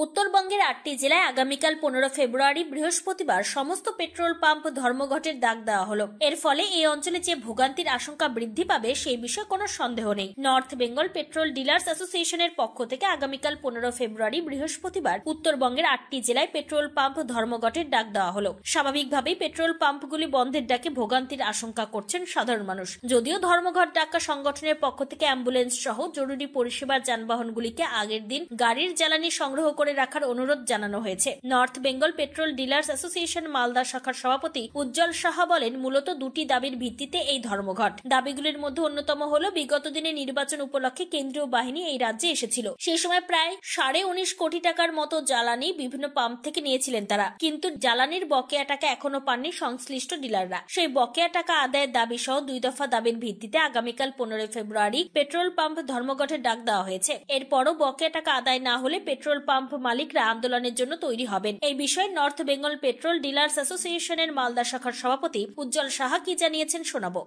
উত্তরবঙ্গের 8টি জেলায় আগামীকাল 15 ফেব্রুয়ারি বৃহস্পতিবার সমস্ত পেট্রোল পাম্প ধর্মঘটের ডাক দেওয়া হলো। এর ফলে এই অঞ্চলে যে ভোগান্তির আশঙ্কা বৃদ্ধি পাবে সেই বিষয়ে কোনো সন্দেহ নেই। নর্থ বেঙ্গল পেট্রোল ডিলার্স অ্যাসোসিয়েশনের পক্ষ থেকে আগামীকাল 15 ফেব্রুয়ারি বৃহস্পতিবার উত্তরবঙ্গের 8টি জেলায় পেট্রোল পাম্প ধর্মঘটের ডাক দেওয়া হলো। স্বাভাবিকভাবেই পেট্রোল পাম্পগুলি বন্ধের ডাকে ভোগান্তির আশঙ্কা করছেন সাধারণ মানুষ। যদিও ধর্মঘট ডাকা সংগঠনের পক্ষ থেকে অ্যাম্বুলেন্স সহ জরুরি পরিষেবার যানবাহনগুলিকে আগের দিন গাড়ির জ্বালানি সংগ্রহ করে রাখার অনুরোধ জানানো হয়েছে। North Bengal petrol dealers association Malda শাখার সভাপতি উজ্জ্বল সাহা বলেন, মূলত দুটি দাবির ভিত্তিতে এই ধর্মঘট। দাবিগুলির মধ্যে অন্যতম হলো বিগত দিনে নির্বাচন উপলক্ষে কেন্দ্রীয় বাহিনী এই রাজ্যে এসেছিল। সেই সময় প্রায় 19.5 কোটি টাকার মতো জ্বালানি বিভিন্ন পাম্প থেকে নিয়েছিলেন তারা, কিন্তু জ্বালানির বকেয়া টাকা এখনো পাননি সংশ্লিষ্ট ডিলাররা। সেই বকেয়া টাকা আদায়ের দাবি সহ 2 দফা দাবির ভিত্তিতে আগামীকাল 15 ফেব্রুয়ারি পেট্রোল পাম্প ধর্মঘটের ডাক দেওয়া হয়েছে। এরপরও বকেয়া টাকা আদায় না হলে পেট্রোল পাম্প মালিকরা আন্দোলনের জন্য তৈরি হবেন। এই বিষয়ে নর্থ বেঙ্গল পেট্রোল ডিলার্স অ্যাসোসিয়েশনের মালদা শাখার সভাপতি উজ্জ্বল সাহা কি জানিয়েছেন শোনাবো।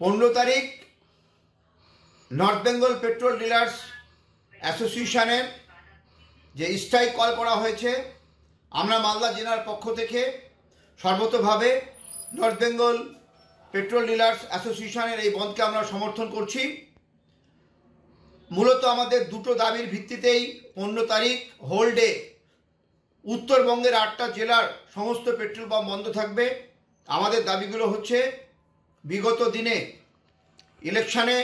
15 তারিখ নর্থ বেঙ্গল পেট্রোল ডিলার্স অ্যাসোসিয়েশনের যে স্ট্রাইক কল করা হয়েছে, আমরা মালদা জেলার পক্ষ থেকে সর্বতভাবে নর্থ বেঙ্গল পেট্রোল ডিলার্স অ্যাসোসিয়েশনের এই বন্ধকে আমরা সমর্থন করছি। মূলত আমাদের দুটো দাবির ভিত্তিতেই 15 তারিখ হোল ডে উত্তরবঙ্গের 8টা জেলার সমস্ত পেট্রোল পাম্প বন্ধ থাকবে। আমাদের দাবিগুলো হচ্ছে, বিগত দিনে ইলেকশনে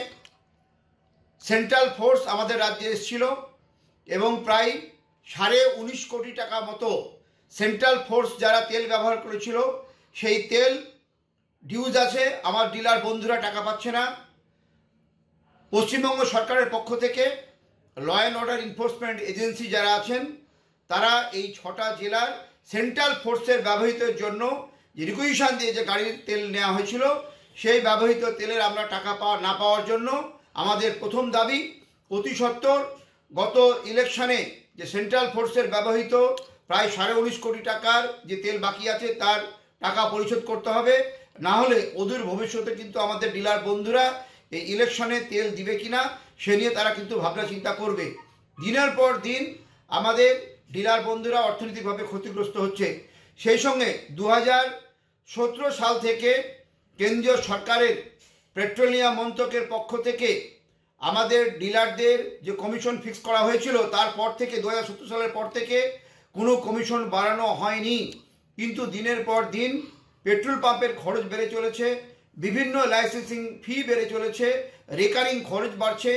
সেন্ট্রাল ফোর্স আমাদের রাজ্যে এসেছিল এবং প্রায় 19.5 কোটি টাকা মতো সেন্ট্রাল ফোর্স যারা তেল ব্যবহার করেছিল সেই তেল ডিউজ আছে। আমার ডিলার বন্ধুরা টাকা পাচ্ছে না। পশ্চিমবঙ্গ সরকারের পক্ষ থেকে law and order enforcement agency যারা আছেন তারা এই 6টা জেলার সেন্ট্রাল ফোর্সের ব্যবহৃতের জন্য যে রিকুইজিশন দিয়ে যে গাড়ির তেল নেওয়া হয়েছিল সেই ব্যবহৃত তেলের আমরা টাকা না পাওয়ার জন্য আমাদের প্রথম দাবি, অতি সত্বর গত ইলেকশনে যে সেন্ট্রাল ফোর্সের ব্যবহৃত প্রায় 19.5 কোটি টাকার যে তেল বাকি আছে তার টাকা পরিশোধ করতে হবে। না হলে অদূর ভবিষ্যতে কিন্তু আমাদের ডিলার বন্ধুরা এই ইলেকশনে তেল দিবে কিনা সে নিয়ে তারা কিন্তু ভাবনা চিন্তা করবে। দিনের পর দিন আমাদের ডিলার বন্ধুরা অর্থনৈতিকভাবে ক্ষতিগ্রস্ত হচ্ছে। সেই সঙ্গে 2017 সাল থেকে কেন্দ্রীয় সরকারের পেট্রোলিয়াম মন্ত্রকের পক্ষ থেকে আমাদের ডিলারদের যে কমিশন ফিক্স করা হয়েছিল তারপর থেকে 2017 সালের পর থেকে কোনো কমিশন বাড়ানো হয়নি। কিন্তু দিনের পর দিন পেট্রোল পাম্পের খরচ বেড়ে চলেছে, বিভিন্ন লাইসেন্সিং ফি বেড়ে চলেছে, রেকারিং খরচ বাড়ছে,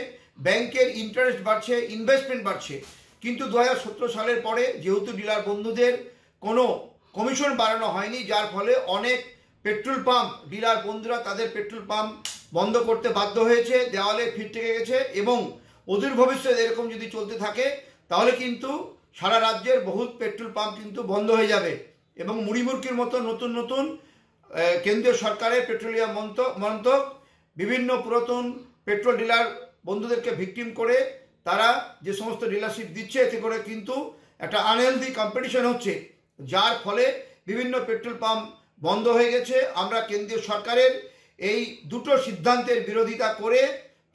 ব্যাংকের ইন্টারেস্ট বাড়ছে, ইনভেস্টমেন্ট বাড়ছে। কিন্তু 2017 সালের পরে যেহেতু ডিলার বন্ধুদের কোনো কমিশন বাড়ানো হয়নি, যার ফলে অনেক পেট্রোল পাম্প ডিলার বন্ধুরা তাদের পেট্রোল পাম্প বন্ধ করতে বাধ্য হয়েছে, দেওয়ালে ফিট থেকে গেছে। এবং অদূর ভবিষ্যতে এরকম যদি চলতে থাকে তাহলে কিন্তু সারা রাজ্যের বহুত পেট্রোল পাম্প কিন্তু বন্ধ হয়ে যাবে এবং মুড়িমুড়কির মতো নতুন নতুন কেন্দ্রীয় সরকারের পেট্রোলিয়াম মন্ত্রক বিভিন্ন পুরাতন পেট্রোল ডিলার বন্ধুদেরকে ভিকটিম করে তারা যে সমস্ত ডিলারশিপ দিচ্ছে, এতে করে কিন্তু একটা আনহেলদি কম্পিটিশন হচ্ছে, যার ফলে বিভিন্ন পেট্রোল পাম্প বন্ধ হয়ে গেছে। আমরা কেন্দ্রীয় সরকারের এই দুটো সিদ্ধান্তের বিরোধিতা করে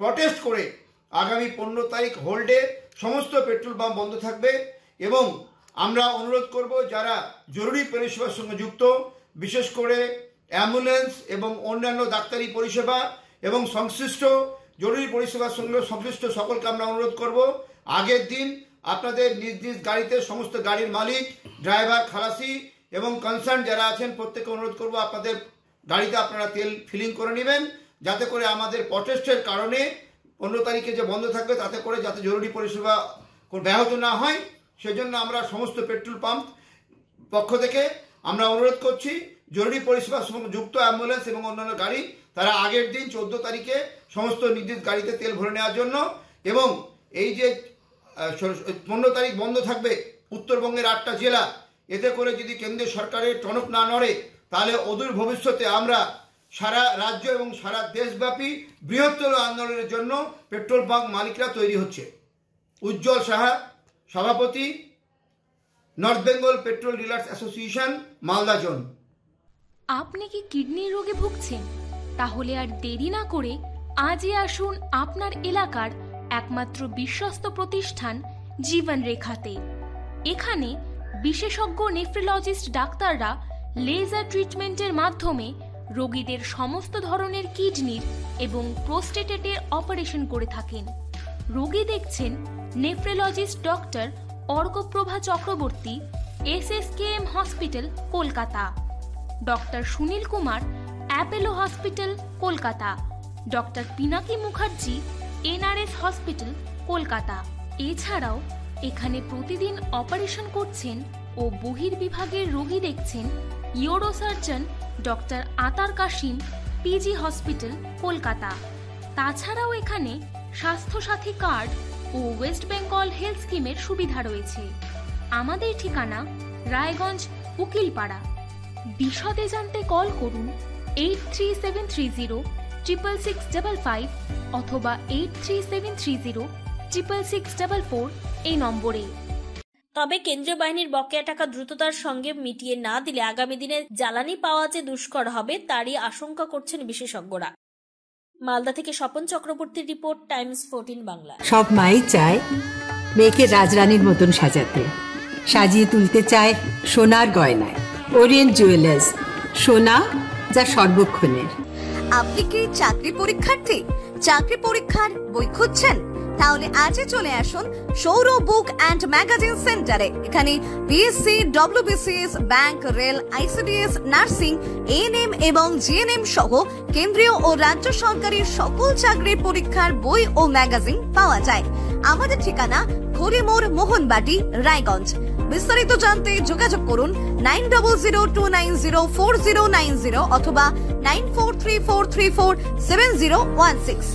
প্রটেস্ট করে আগামী 15 তারিখ হোল ডে সমস্ত পেট্রোল পাম্প বন্ধ থাকবে। এবং আমরা অনুরোধ করব যারা জরুরি পরিষেবার সঙ্গে যুক্ত, বিশেষ করে অ্যাম্বুলেন্স এবং অন্যান্য ডাক্তারি পরিষেবা এবং সংশ্লিষ্ট জরুরি পরিষেবার সঙ্গে সংশ্লিষ্ট সকলকে আমরা অনুরোধ করব, আগের দিন আপনাদের নিজ নিজ গাড়িতে সমস্ত গাড়ির মালিক, ড্রাইভার, খালাসি এবং কনসার্ন যারা আছেন প্রত্যেককে অনুরোধ করব আপনাদের গাড়িতে আপনারা তেল ফিলিং করে নেবেন, যাতে করে আমাদের প্রটেস্টের কারণে 15 তারিখে যে বন্ধ থাকবে তাতে করে যাতে জরুরি পরিষেবা ব্যাহত না হয় সেজন্য আমরা সমস্ত পেট্রোল পাম্প পক্ষ থেকে আমরা অনুরোধ করছি জরুরি পরিষেবার সঙ্গে যুক্ত অ্যাম্বুলেন্স এবং অন্যান্য গাড়ি তারা আগের দিন 14 তারিখে সমস্ত নির্দিষ্ট গাড়িতে তেল ভরে নেওয়ার জন্য। এবং এই যে 15 তারিখ বন্ধ থাকবে উত্তরবঙ্গের 8টা জেলা, এতে করে যদি কেন্দ্রীয় সরকারের টনক না নড়ে তাহলে অদূর ভবিষ্যতে আমরা সারা রাজ্য এবং সারা দেশব্যাপী বৃহত্তর আন্দোলনের জন্য পেট্রোল পাম্প মালিকরা তৈরি হচ্ছে। উজ্জ্বল সাহা, সভাপতি, north Bengal petrol dealers association, Malda zone. আপনি কি কিডনির রোগে ভুগছেন? তাহলে আর দেরি না করে আজই আসুন আপনার এলাকার একমাত্র বিশ্বস্ত প্রতিষ্ঠান জীবন রেখাতে। এখানে বিশেষজ্ঞ নেফ্রোলজিস্ট ডাক্তাররা লেজার ট্রিটমেন্টের মাধ্যমে রোগীদের সমস্ত ধরনের কিডনির এবং প্রোস্টেটেটের অপারেশন করে থাকেন। রোগী দেখছেন nephrologist doctor Arkaprabha Chakraborty, SSKM hospital, Kolkata. Doctor Sunil Kumar, Apollo hospital, Kolkata. Doctor Pinaki Mukherjee, NRS hospital, Kolkata. এছাড়াও এখানে প্রতিদিন অপারেশন করছেন ও বহির্বিভাগের রোগী দেখছেন ইউরোসার্জন ডক্টর আতার কাশিম, PG হসপিটাল, কলকাতা। তাছাড়াও এখানে স্বাস্থ্যসাথী কার্ড ও ওয়েস্ট বেঙ্গল হেলথ স্কিমের সুবিধা রয়েছে। আমাদের ঠিকানা রায়গঞ্জ, উকিলপাড়া। বিশদে জানতে কল করুন 8373066655 অথবা 8373066644 এই নম্বরে। তবে কেন্দ্রীয় বাহিনীর বকেয়া টাকা দ্রুততার সঙ্গে মিটিয়ে না দিলে আগামী দিনে জ্বালানি পাওয়া যে দুষ্কর হবে তারই আশঙ্কা করছেন বিশেষজ্ঞরা। মালদা থেকে স্বপন চক্রবর্তীর রিপোর্ট, টাইমস 14 বাংলা। সব মাই চায় মেয়েকে রাজরানীর মতন সাজাতে, সাজিয়ে তুলতে চায় সোনার গয়নায়। ওরিয়েন্ট জুয়েলার্স, সোনা যা সর্বক্ষণের। আপনি কি চাকরি পরীক্ষার্থী? চাকরি পরীক্ষার বই খুঁজছেন? তাহলে আজই চলে আসুন সৌরভ বুক অ্যান্ড ম্যাগাজিন সেন্টারে। এখানে BSc, WBCS, bank, rail, ICDS, nursing, ANM এবং GNM সহ কেন্দ্রীয় ও রাজ্য সরকারের সকল চাকরির পরীক্ষার বই ও ম্যাগাজিন পাওয়া যায়। আমাদের ঠিকানা খড়িমোড়, মোহনবাটি, রায়গঞ্জ। বিস্তারিত জানতে যোগাযোগ করুন 9002904090 অথবা 9434347016।